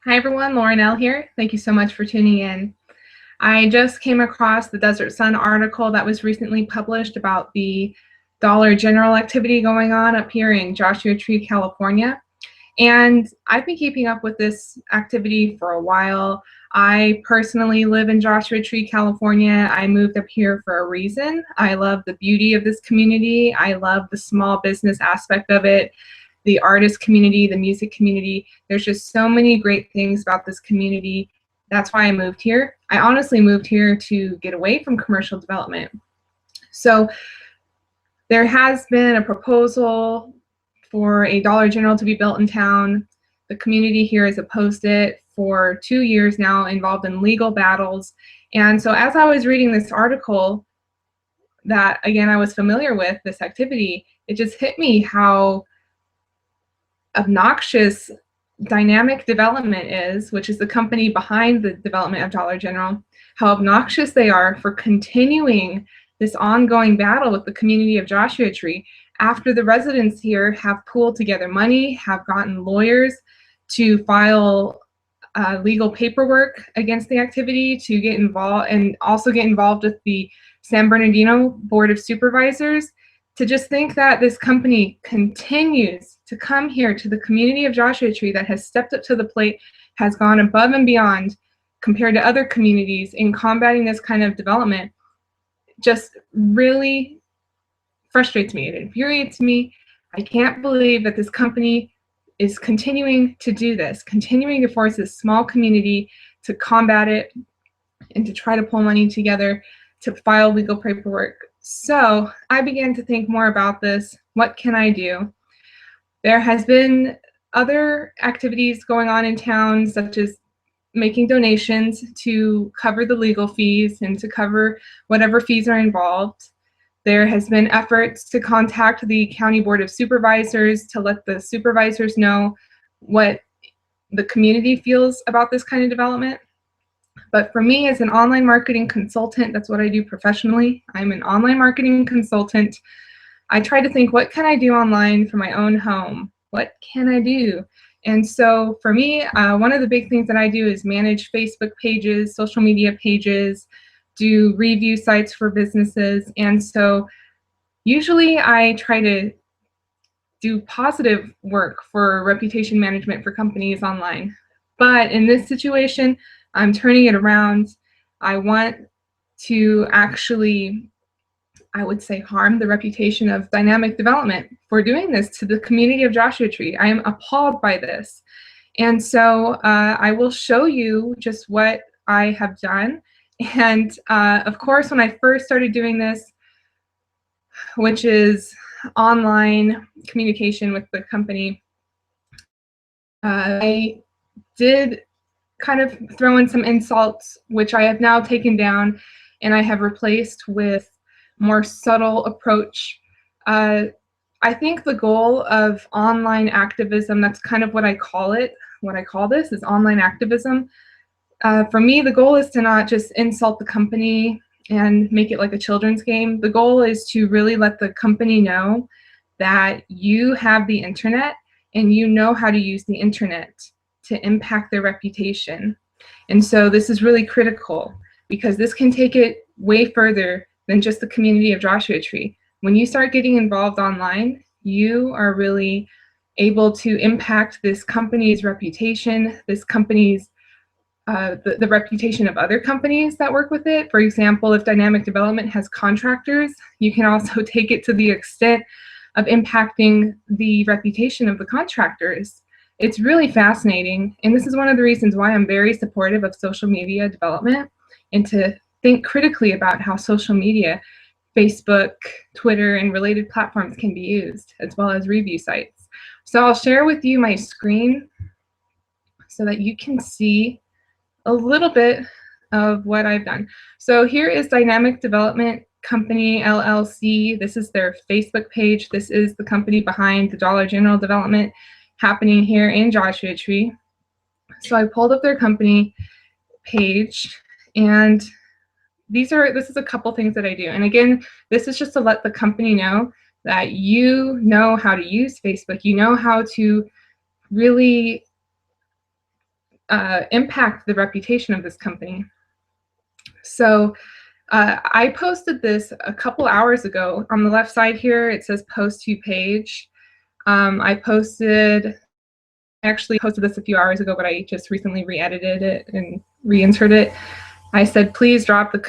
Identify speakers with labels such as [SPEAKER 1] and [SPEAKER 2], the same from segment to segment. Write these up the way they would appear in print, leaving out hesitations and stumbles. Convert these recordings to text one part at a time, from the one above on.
[SPEAKER 1] Hi everyone, Lauren L. here. Thank you so much for tuning in. I just came across the Desert Sun article that was recently published about the Dollar General activity going on up here in Joshua Tree, California. And I've been keeping up with this activity for a while. I personally live in Joshua Tree, California. I moved up here for a reason. I love the beauty of this community. I love the small business aspect of it, the artist community, the music community. There's just so many great things about this community. That's why I moved here. I honestly moved here to get away from commercial development. So there has been a proposal for a Dollar General to be built in town. The community here has opposed it for 2 years now, involved in legal battles. And so as I was reading this article that, again, I was familiar with, this activity, it just hit me how obnoxious Dynamic Development is, which is the company behind the development of Dollar General, how obnoxious they are for continuing this ongoing battle with the community of Joshua Tree after the residents here have pooled together money, have gotten lawyers to file legal paperwork against the activity, to get involved, and also get involved with the San Bernardino Board of Supervisors. To just think that this company continues to come here to the community of Joshua Tree that has stepped up to the plate, has gone above and beyond compared to other communities in combating this kind of development, just really frustrates me. It infuriates me. I can't believe that this company is continuing to do this, continuing to force this small community to combat it and to try to pull money together to file legal paperwork. So I began to think more about this. What can I do? There has been other activities going on in town, such as making donations to cover the legal fees and to cover whatever fees are involved. There has been efforts to contact the County Board of Supervisors to let the supervisors know what the community feels about this kind of development. But for me, as an online marketing consultant, that's what I do professionally. I'm an online marketing consultant. I try to think, what can I do online for my own home? What can I do? And so for me, one of the big things that I do is manage Facebook pages, social media pages, do review sites for businesses. And so usually I try to do positive work for reputation management for companies online. But in this situation, I'm turning it around. I want to actually, I would say, harm the reputation of Dynamic Development for doing this to the community of Joshua Tree. I am appalled by this. And so I will show you just what I have done. And of course, when I first started doing this, which is online communication with the company, I did kind of throw in some insults, which I have now taken down and I have replaced with more subtle approach. I think the goal of online activism, that's kind of what I call it, what I call this is online activism. For me, the goal is to not just insult the company and make it like a children's game. The goal is to really let the company know that you have the internet and you know how to use the internet to impact their reputation. And so this is really critical because this can take it way further than just the community of Joshua Tree. When you start getting involved online, you are really able to impact this company's reputation, this company's the reputation of other companies that work with it. For example, if Dynamic Development has contractors, you can also take it to the extent of impacting the reputation of the contractors. It's really fascinating, and this is one of the reasons why I'm very supportive of social media development and to think critically about how social media, Facebook, Twitter, and related platforms can be used, as well as review sites. So I'll share with you my screen so that you can see a little bit of what I've done. So here is Dynamic Development Company LLC. This is their Facebook page. This is the company behind the Dollar General development happening here in Joshua Tree. So I pulled up their company page, and this is a couple things that I do. And again, this is just to let the company know that you know how to use Facebook. You know how to really impact the reputation of this company. So I posted this a couple hours ago. On the left side here, it says post to page. I actually posted this a few hours ago, but I just recently re-edited it and re-inserted it. I said, please drop the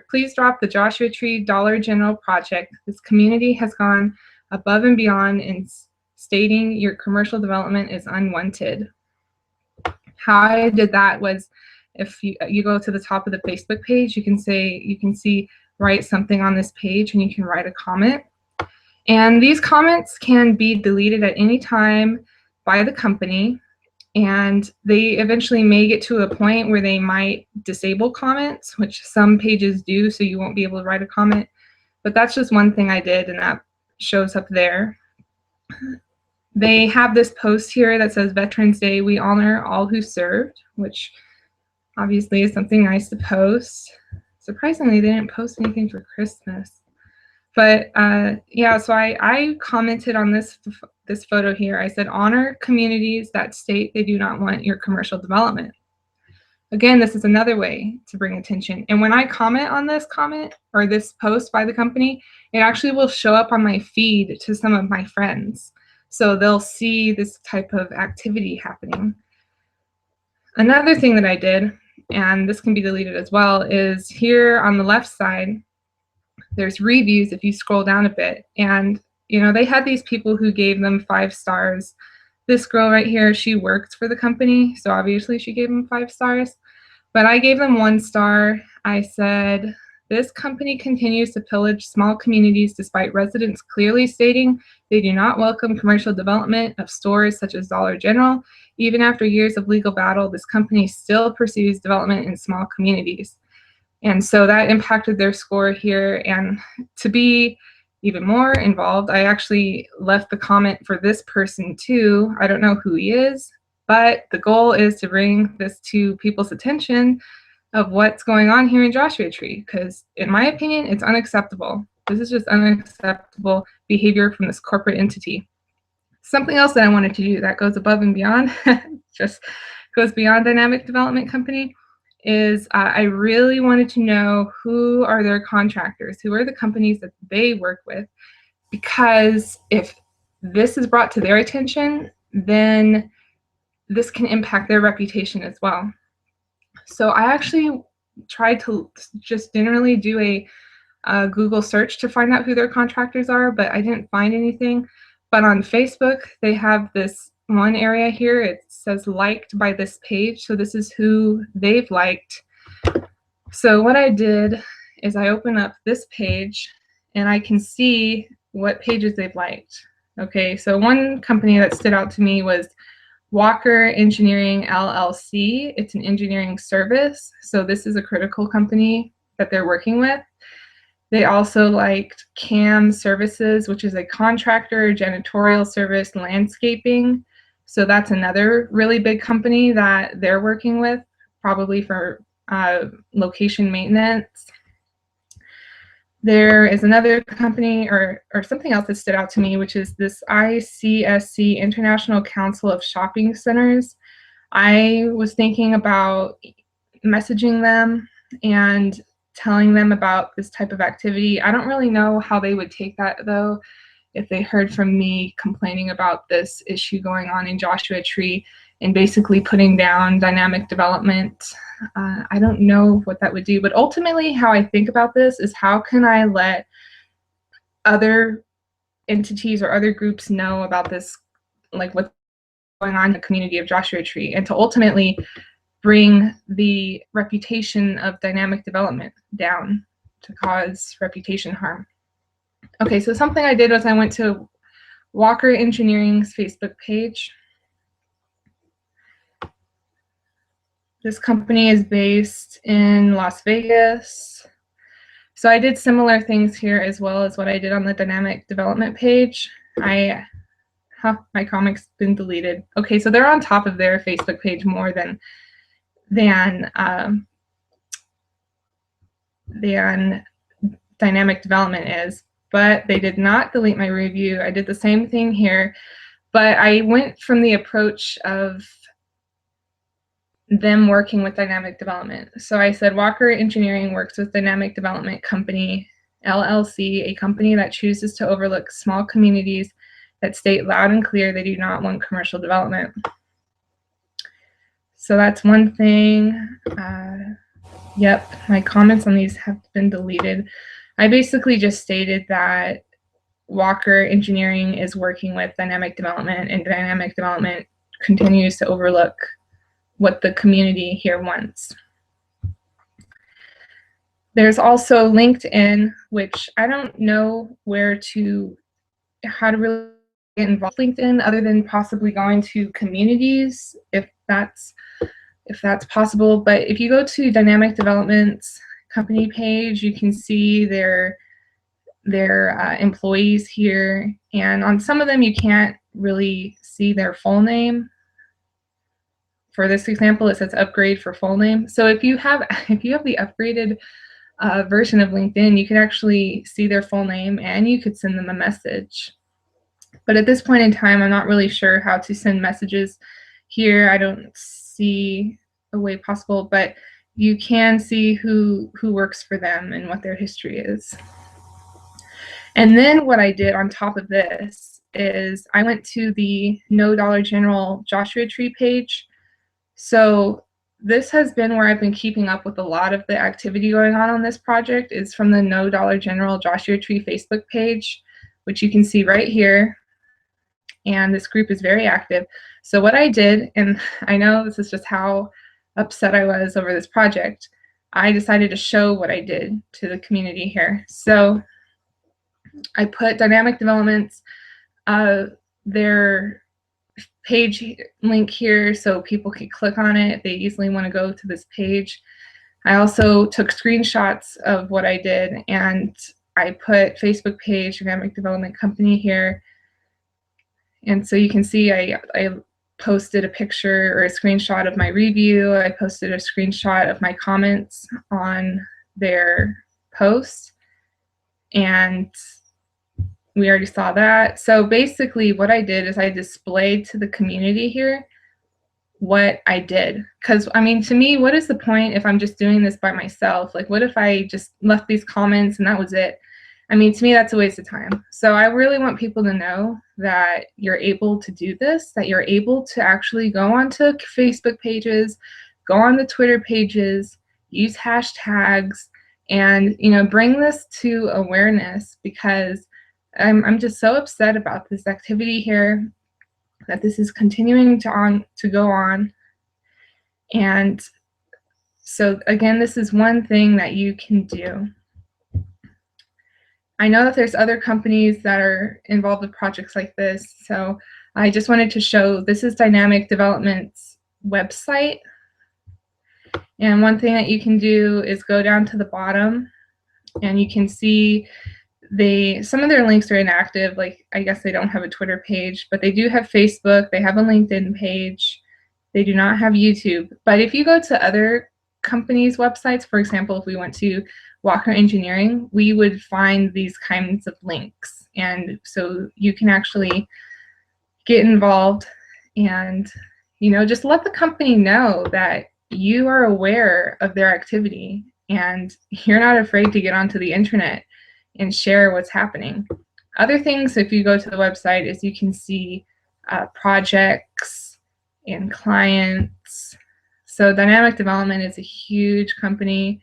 [SPEAKER 1] please drop the Joshua Tree Dollar General project. This community has gone above and beyond in stating your commercial development is unwanted. How I did that was, if you go to the top of the Facebook page, you can see write something on this page, and you can write a comment. And these comments can be deleted at any time by the company, and they eventually may get to a point where they might disable comments, which some pages do, so you won't be able to write a comment. But that's just one thing I did, and that shows up there. They have this post here that says Veterans Day, we honor all who served, which obviously is something nice to post. Surprisingly, they didn't post anything for Christmas. But yeah, so I commented on this photo here. I said, honor communities that state they do not want your commercial development. Again, this is another way to bring attention. And when I comment on this comment or this post by the company, it actually will show up on my feed to some of my friends. So they'll see this type of activity happening. Another thing that I did, and this can be deleted as well, is here on the left side, there's reviews if you scroll down a bit. And you know, they had these people who gave them 5 stars. This girl right here, she worked for the company, so obviously she gave them 5 stars. But I gave them 1 star. I said, this company continues to pillage small communities despite residents clearly stating they do not welcome commercial development of stores such as Dollar General. Even after years of legal battle, this company still pursues development in small communities. And so that impacted their score here. And to be even more involved, I actually left the comment for this person too. I don't know who he is, but the goal is to bring this to people's attention of what's going on here in Joshua Tree, because in my opinion, it's unacceptable. This is just unacceptable behavior from this corporate entity. Something else that I wanted to do that goes above and beyond, just goes beyond Dynamic Development Company, is I really wanted to know who are their contractors, who are the companies that they work with, because if this is brought to their attention, then this can impact their reputation as well. So I actually tried to just generally do a Google search to find out who their contractors are, but I didn't find anything. But on Facebook, they have this one area here. It says liked by this page. So this is who they've liked. So what I did is I open up this page and I can see what pages they've liked. Okay, so one company that stood out to me was Walker Engineering LLC. It's an engineering service. So this is a critical company that they're working with. They also liked CAM Services, which is a contractor, janitorial service, landscaping. So that's another really big company that they're working with, probably for location maintenance. There is another company or something else that stood out to me, which is this ICSC, International Council of Shopping Centers. I was thinking about messaging them and telling them about this type of activity. I don't really know how they would take that, though, if they heard from me complaining about this issue going on in Joshua Tree and basically putting down dynamic development. I don't know what that would do, but ultimately how I think about this is how can I let other entities or other groups know about this, like what's going on in the community of Joshua Tree, and to ultimately bring the reputation of dynamic development down to cause reputation harm. Okay, so something I did was I went to Walker Engineering's Facebook page. This company is based in Las Vegas. So I did similar things here as well as what I did on the dynamic development page. My comic's been deleted. Okay, so they're on top of their Facebook page more than dynamic development is, but they did not delete my review. I did the same thing here, but I went from the approach of them working with dynamic development. So I said Walker Engineering works with Dynamic Development Company, LLC, a company that chooses to overlook small communities that state loud and clear they do not want commercial development. So that's one thing. Yep, my comments on these have been deleted. I basically just stated that Walker Engineering is working with dynamic development, and dynamic development continues to overlook what the community here wants. There's also LinkedIn, which I don't know how to really get involved with LinkedIn other than possibly going to communities if that's possible. But if you go to Dynamic Development's company page, you can see their employees here, and on some of them you can't really see their full name. For this example, it says upgrade for full name. So if you have the upgraded version of LinkedIn, you can actually see their full name and you could send them a message. But at this point in time, I'm not really sure how to send messages here. I don't see a way possible, but you can see who works for them and what their history is. And then what I did on top of this is I went to the No Dollar General Joshua Tree page. So this has been where I've been keeping up with a lot of the activity going on this project, is from the No Dollar General Joshua Tree Facebook page, which you can see right here. And this group is very active. So what I did, and I know this is just how upset I was over this project, I decided to show what I did to the community here. So I put Dynamic Development's their page link here so people can click on it if they easily want to go to this page. I also took screenshots of what I did, and I put Facebook page, Dynamic Development Company here. And so you can see I posted a picture or a screenshot of my review. I posted a screenshot of my comments on their post, and we already saw that. So basically what I did is I displayed to the community here what I did. Because, I mean, to me, what is the point if I'm just doing this by myself? Like, what if I just left these comments and that was it? I mean, to me, that's a waste of time. So I really want people to know that you're able to do this, that you're able to actually go onto Facebook pages, go on the Twitter pages, use hashtags, and, you know, bring this to awareness, because I'm just so upset about this activity here, that this is continuing to go on. And so again, this is one thing that you can do. I know that there's other companies that are involved with projects like this, so I just wanted to show this is Dynamic Development's website. And one thing that you can do is go down to the bottom, and you can see some of their links are inactive. Like, I guess they don't have a Twitter page, but they do have Facebook, they have a LinkedIn page, they do not have YouTube. But if you go to other companies' websites, for example, if we went to Walker Engineering, we would find these kinds of links. And so you can actually get involved and, you know, just let the company know that you are aware of their activity and you're not afraid to get onto the internet and share what's happening. Other things, if you go to the website, is you can see projects and clients. So Dynamic Development is a huge company.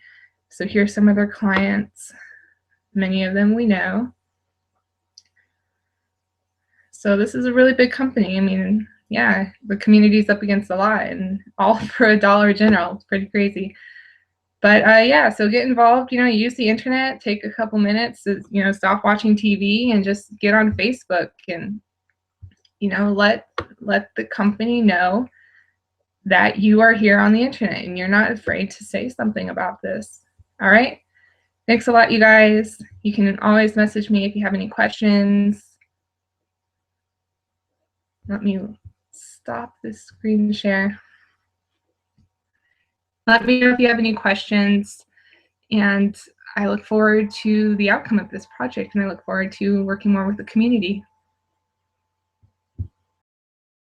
[SPEAKER 1] So here's some of their clients. Many of them we know. So this is a really big company. I mean, yeah, the community's up against a lot, and all for $1 General. It's pretty crazy. But yeah, so get involved, you know, use the internet, take a couple minutes to, you know, stop watching TV and just get on Facebook and, you know, let the company know that you are here on the internet and you're not afraid to say something about this. All right. Thanks a lot, you guys. You can always message me if you have any questions. Let me stop this screen share. Let me know if you have any questions, and I look forward to the outcome of this project, and I look forward to working more with the community.